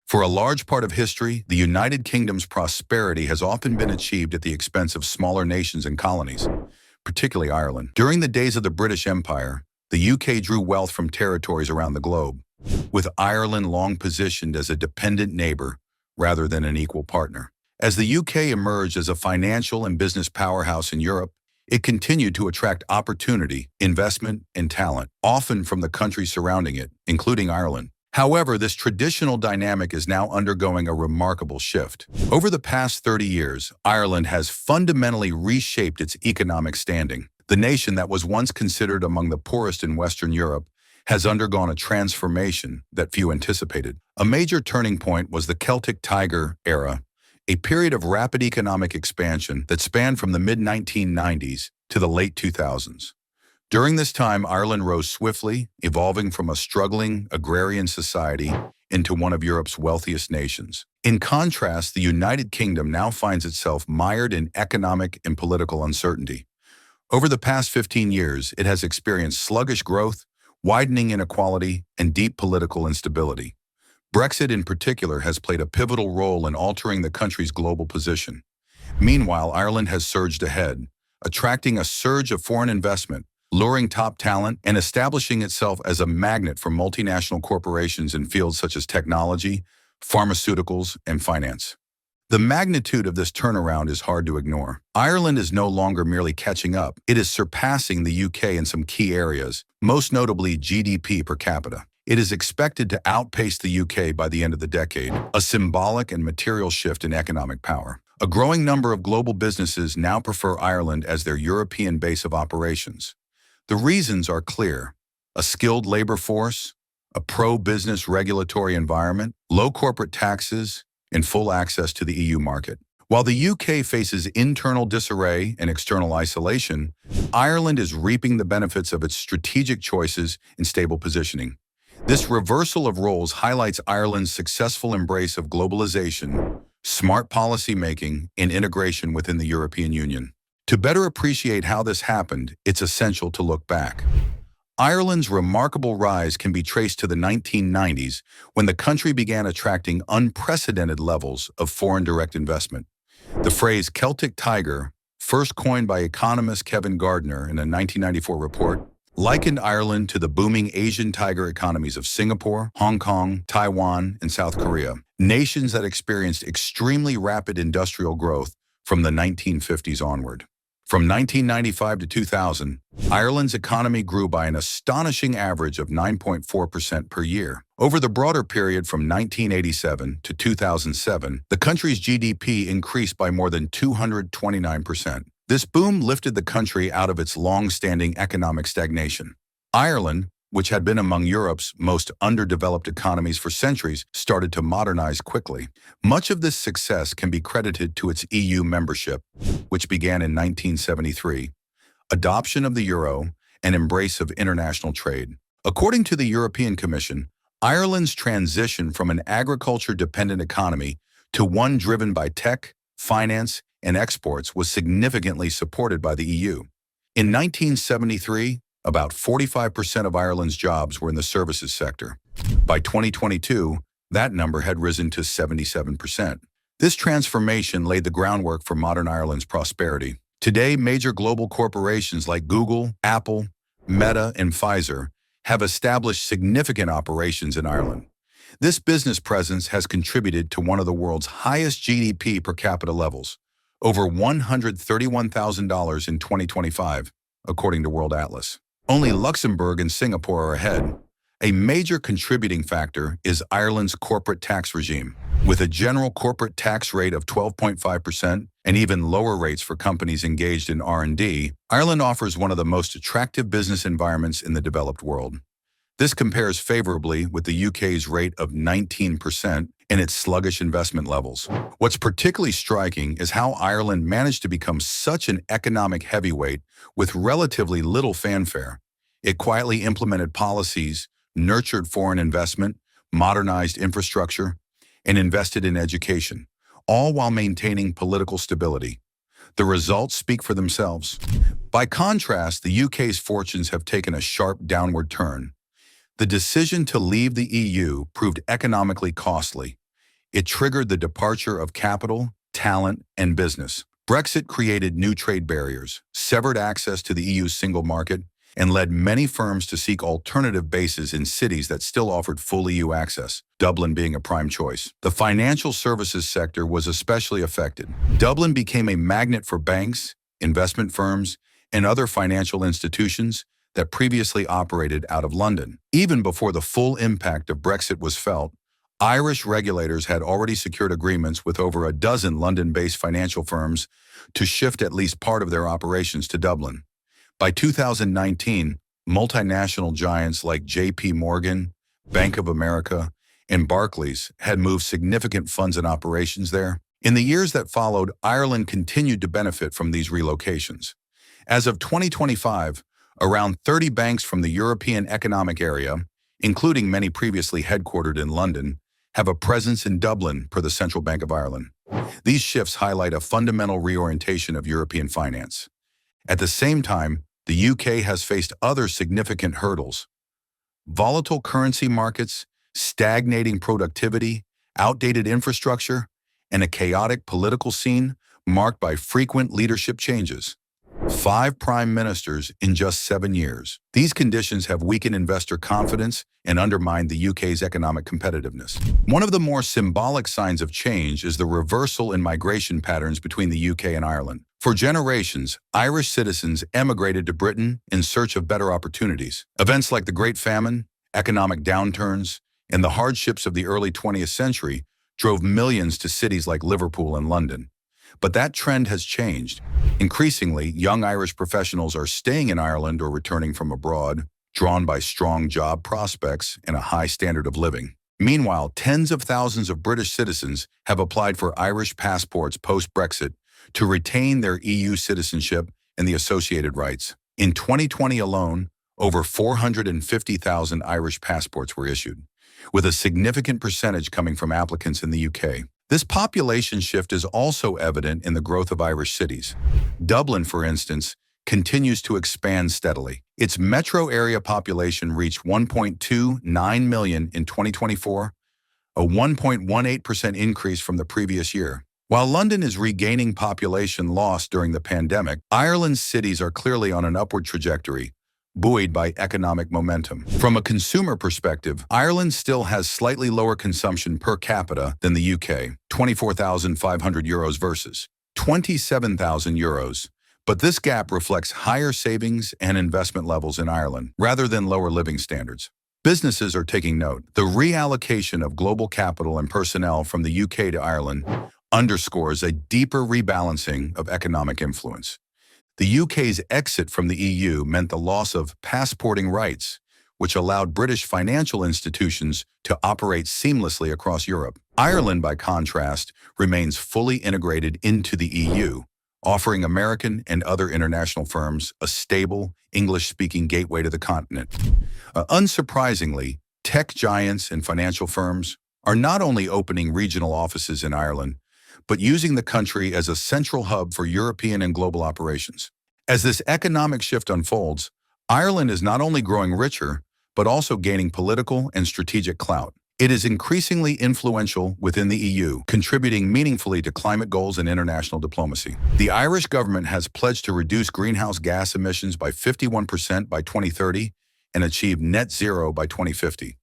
For a large part of history, the United Kingdom's prosperity has often been achieved at the expense of smaller nations and colonies, particularly Ireland. During the days of the British Empire, the UK drew wealth from territories around the globe, with Ireland long positioned as a dependent neighbor rather than an equal partner. As the UK emerged as a financial and business powerhouse in Europe, it continued to attract opportunity, investment, and talent, often from the countries surrounding it, including Ireland. However, this traditional dynamic is now undergoing a remarkable shift. Over the past 30 years, Ireland has fundamentally reshaped its economic standing. The nation that was once considered among the poorest in Western Europe has undergone a transformation that few anticipated. A major turning point was the Celtic Tiger era, a period of rapid economic expansion that spanned from the mid-1990s to the late 2000s. During this time, Ireland rose swiftly, evolving from a struggling agrarian society into one of Europe's wealthiest nations. In contrast, the United Kingdom now finds itself mired in economic and political uncertainty. Over the past 15 years, it has experienced sluggish growth, widening inequality, and deep political instability. Brexit in particular has played a pivotal role in altering the country's global position. Meanwhile, Ireland has surged ahead, attracting a surge of foreign investment, luring top talent, and establishing itself as a magnet for multinational corporations in fields such as technology, pharmaceuticals, and finance. The magnitude of this turnaround is hard to ignore. Ireland is no longer merely catching up. It is surpassing the UK in some key areas, most notably GDP per capita. It is expected to outpace the UK by the end of the decade, a symbolic and material shift in economic power. A growing number of global businesses now prefer Ireland as their European base of operations. The reasons are clear: a skilled labor force, a pro-business regulatory environment, low corporate taxes, and full access to the EU market. While the UK faces internal disarray and external isolation, Ireland is reaping the benefits of its strategic choices and stable positioning. This reversal of roles highlights Ireland's successful embrace of globalization, smart policy making, and integration within the European Union. To better appreciate how this happened, it's essential to look back. Ireland's remarkable rise can be traced to the 1990s, when the country began attracting unprecedented levels of foreign direct investment. The phrase Celtic Tiger, first coined by economist Kevin Gardner in a 1994 report, likened Ireland to the booming Asian tiger economies of Singapore, Hong Kong, Taiwan, and South Korea, nations that experienced extremely rapid industrial growth from the 1950s onward. From 1995 to 2000, Ireland's economy grew by an astonishing average of 9.4% per year. Over the broader period from 1987 to 2007, the country's GDP increased by more than 229%. This boom lifted the country out of its long-standing economic stagnation. Ireland, which had been among Europe's most underdeveloped economies for centuries, started to modernize quickly. Much of this success can be credited to its EU membership, which began in 1973, adoption of the euro, and embrace of international trade. According to the European Commission, Ireland's transition from an agriculture-dependent economy to one driven by tech, finance, and exports was significantly supported by the EU. In 1973, about 45% of Ireland's jobs were in the services sector. By 2022, that number had risen to 77%. This transformation laid the groundwork for modern Ireland's prosperity. Today, major global corporations like Google, Apple, Meta, and Pfizer have established significant operations in Ireland. This business presence has contributed to one of the world's highest GDP per capita levels, over $131,000 in 2025, according to World Atlas. Only Luxembourg and Singapore are ahead. A major contributing factor is Ireland's corporate tax regime. With a general corporate tax rate of 12.5% and even lower rates for companies engaged in R&D, Ireland offers one of the most attractive business environments in the developed world. This compares favorably with the UK's rate of 19% and its sluggish investment levels. What's particularly striking is how Ireland managed to become such an economic heavyweight with relatively little fanfare. It quietly implemented policies, nurtured foreign investment, modernized infrastructure, and invested in education, all while maintaining political stability. The results speak for themselves. By contrast, the UK's fortunes have taken a sharp downward turn. The decision to leave the EU proved economically costly, It triggered the departure of capital, talent, and business. Brexit created new trade barriers, severed access to the EU's single market, and led many firms to seek alternative bases in cities that still offered full EU access, Dublin being a prime choice. The financial services sector was especially affected. Dublin became a magnet for banks, investment firms, and other financial institutions that previously operated out of London. Even before the full impact of Brexit was felt, Irish regulators had already secured agreements with over a dozen London-based financial firms to shift at least part of their operations to Dublin. By 2019, multinational giants like J.P. Morgan, Bank of America, and Barclays had moved significant funds and operations there. In the years that followed, Ireland continued to benefit from these relocations. As of 2025, around 30 banks from the European Economic Area, including many previously headquartered in London, have a presence in Dublin per the Central Bank of Ireland. These shifts highlight a fundamental reorientation of European finance. At the same time, the UK has faced other significant hurdles. Volatile currency markets, stagnating productivity, outdated infrastructure, and a chaotic political scene marked by frequent leadership changes. 5 prime ministers in just 7 years. These conditions have weakened investor confidence and undermined the UK's economic competitiveness. One of the more symbolic signs of change is the reversal in migration patterns between the UK and Ireland. For generations, Irish citizens emigrated to Britain in search of better opportunities. Events like the Great Famine, economic downturns, and the hardships of the early 20th century drove millions to cities like Liverpool and London. But that trend has changed. Increasingly, young Irish professionals are staying in Ireland or returning from abroad, drawn by strong job prospects and a high standard of living. Meanwhile, tens of thousands of British citizens have applied for Irish passports post-Brexit to retain their EU citizenship and the associated rights. In 2020 alone, over 450,000 Irish passports were issued, with a significant percentage coming from applicants in the UK. This population shift is also evident in the growth of Irish cities. Dublin, for instance, continues to expand steadily. Its metro area population reached 1.29 million in 2024, a 1.18% increase from the previous year. While London is regaining population lost during the pandemic, Ireland's cities are clearly on an upward trajectory, buoyed by economic momentum. From a consumer perspective, Ireland still has slightly lower consumption per capita than the UK, €24,500 versus €27,000. But this gap reflects higher savings and investment levels in Ireland, rather than lower living standards. Businesses are taking note. The reallocation of global capital and personnel from the UK to Ireland underscores a deeper rebalancing of economic influence. The UK's exit from the EU meant the loss of passporting rights, which allowed British financial institutions to operate seamlessly across Europe. Ireland, by contrast, remains fully integrated into the EU, offering American and other international firms a stable, English-speaking gateway to the continent. Unsurprisingly, tech giants and financial firms are not only opening regional offices in Ireland, but using the country as a central hub for European and global operations. As this economic shift unfolds, Ireland is not only growing richer, but also gaining political and strategic clout. It is increasingly influential within the EU, contributing meaningfully to climate goals and international diplomacy. The Irish government has pledged to reduce greenhouse gas emissions by 51% by 2030 and achieve net zero by 2050.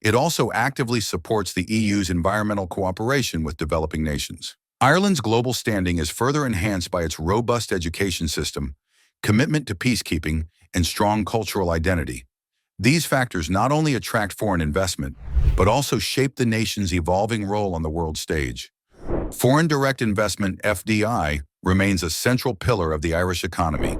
It also actively supports the EU's environmental cooperation with developing nations. Ireland's global standing is further enhanced by its robust education system, commitment to peacekeeping, and strong cultural identity. These factors not only attract foreign investment, but also shape the nation's evolving role on the world stage. Foreign direct investment, FDI, remains a central pillar of the Irish economy.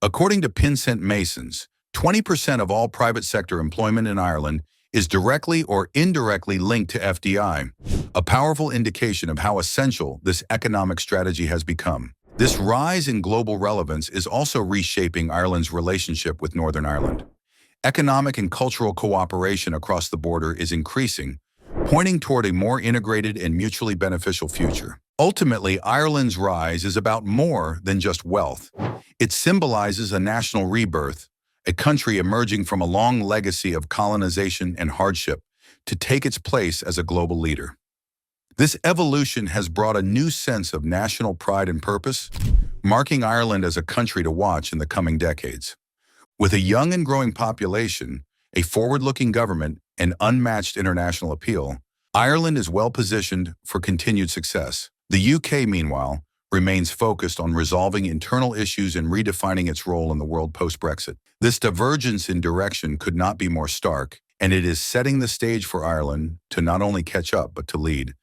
According to Pinsent Masons, 20% of all private sector employment in Ireland is directly or indirectly linked to FDI, a powerful indication of how essential this economic strategy has become. This rise in global relevance is also reshaping Ireland's relationship with Northern Ireland. Economic and cultural cooperation across the border is increasing, pointing toward a more integrated and mutually beneficial future. Ultimately, Ireland's rise is about more than just wealth. It symbolizes a national rebirth, a country emerging from a long legacy of colonization and hardship to take its place as a global leader. This evolution has brought a new sense of national pride and purpose, marking Ireland as a country to watch in the coming decades. With a young and growing population, a forward-looking government, and unmatched international appeal, Ireland is well positioned for continued success. The UK, meanwhile, remains focused on resolving internal issues and redefining its role in the world post-Brexit. This divergence in direction could not be more stark, and it is setting the stage for Ireland to not only catch up but to lead.